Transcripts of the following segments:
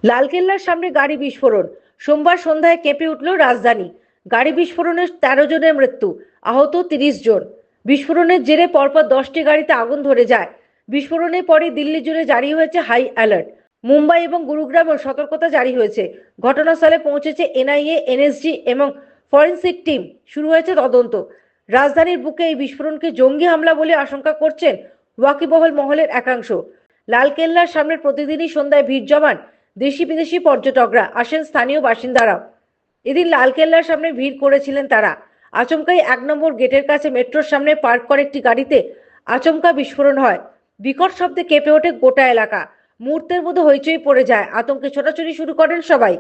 লালকেল্লার সামনে গাড়ি বিস্ফোরণ। সোমবার সন্ধ্যায় কেঁপে উঠল রাজধানী। গাড়ি বিস্ফোরণে 13 জনের মৃত্যু, আহত 30 জন। বিস্ফোরণের জেরে পরপর 10টি গাড়িতে আগুন ধরে যায়। বিস্ফোরণের পরে দিল্লি জুড়ে জারি হয়েছে হাই অ্যালার্ট। মুম্বাই এবং গুরুগ্রামেও সতর্কতা জারি হয়েছে। ঘটনাস্থলে পৌঁছেছে এনআইএ, এনএসজি এবং ফরেনসিক টিম। শুরু হয়েছে তদন্ত। রাজধানীর বুকে এই বিস্ফোরণকে জঙ্গি হামলা বলে আশঙ্কা করছেন ওয়াকিবহল মহলের একাংশ। লালকেল্লার সামনে প্রতিদিনই সন্ধ্যায় ভিড় জমান দেশি বিদেশি পর্যটকরা, আসেন স্থানীয় বাসিন্দারাও। এদিন লালকেল্লার সামনে ভিড় করেছিলেন তারা। আচমকাই 1 নম্বর গেটের কাছে মেট্রোর সামনে পার্ক করা একটি গাড়িতে আচমকা বিস্ফোরণ হয়। বিকট শব্দে কেঁপে ওঠে গোটা এলাকা। মুহূর্তের মধ্যে হইচই পড়ে যায়, আতঙ্কে ছোটাছুটি শুরু করেন সবাই।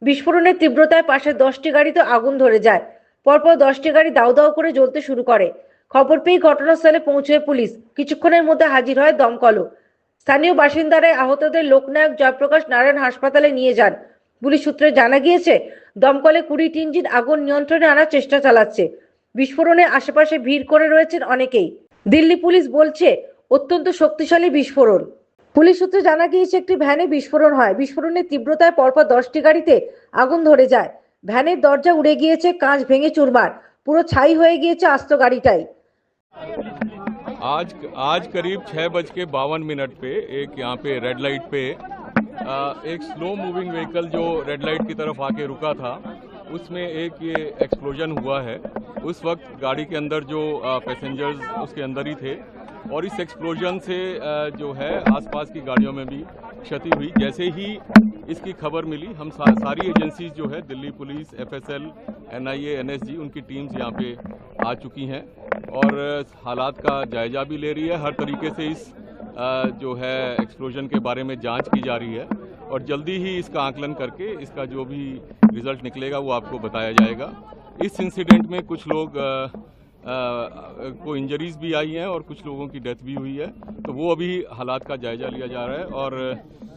বিস্ফোরণের তীব্রতায় পাশের 10টি গাড়িতে আগুন ধরে যায়। পরপর 10টি গাড়ি দাউ দাউ করে জ্বলতে শুরু করে। খবর পেয়ে ঘটনাস্থলে পৌঁছয় পুলিশ। কিছুক্ষণের মধ্যে হাজির হয় দমকলও। স্থানীয় বাসিন্দারা আহতদের লোকনায়ক জয়প্রকাশ নারায়ণ হাসপাতালে নিয়ে যান। পুলিশ সূত্রে জানা গিয়েছে, দমকলে 20টি ইঞ্জিন আগুন নিয়ন্ত্রণে আনার চেষ্টা চালাচ্ছে। বিস্ফোরণের আশেপাশে ভিড় করে রয়েছেন অনেকেই। দিল্লি পুলিশ বলছে অত্যন্ত শক্তিশালী বিস্ফোরণ। পুলিশ সূত্রে জানা গিয়েছে, একটি ভ্যানে বিস্ফোরণ হয়। বিস্ফোরণের তীব্রতায় পরপর 10টি গাড়িতে আগুন ধরে যায়। ভ্যানের দরজা উড়ে গিয়েছে, কাঁচ ভেঙে চুরমার। পুরো ছাই হয়ে গিয়েছে আস্ত গাড়িটাই। आज आज करीब 6:52 पे एक यहाँ पे रेड लाइट पे एक स्लो मूविंग व्हीकल जो रेड लाइट की तरफ आके रुका था, उसमें एक ये एक्सप्लोजन हुआ है। उस वक्त गाड़ी के अंदर जो पैसेंजर्स उसके अंदर ही थे और इस एक्सप्लोजन से जो है आसपास की गाड़ियों में भी क्षति हुई। जैसे ही इसकी खबर मिली, हम सारी एजेंसीज जो है, Delhi police, FSL, NIA, NSG, उनकी टीम्स यहाँ पे आ चुकी हैं और हालात का जायजा भी ले रही है। हर तरीके से इस जो है एक्सप्लोजन के बारे में जांच की जा रही है और जल्दी ही इसका आकलन करके इसका जो भी रिजल्ट निकलेगा वो आपको बताया जाएगा। इस इंसिडेंट में कुछ लोग को इंजरीज भी आई हैं और कुछ लोगों की डेथ भी हुई है, तो वो अभी हालात का जायजा लिया जा रहा है और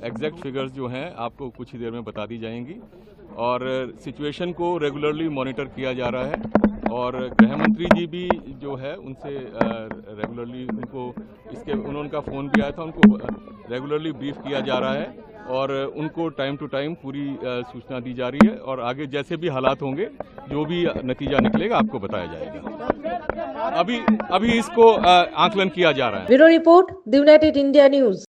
एग्जैक्ट फिगर्स जो हैं आपको कुछ ही देर में बता दी जाएंगी। और सिचुएशन को रेगुलरली मॉनिटर किया जा रहा है और गृह मंत्री जी भी जो है उनसे रेगुलरली उनका फ़ोन भी आया था, उनको रेगुलरली ब्रीफ किया जा रहा है और उनको टाइम टू टाइम पूरी सूचना दी जा रही है और आगे जैसे भी हालात होंगे, जो भी नतीजा निकलेगा आपको बताया जाएगा। अभी इसको आकलन किया जा रहा है। Bureau report, the United India news.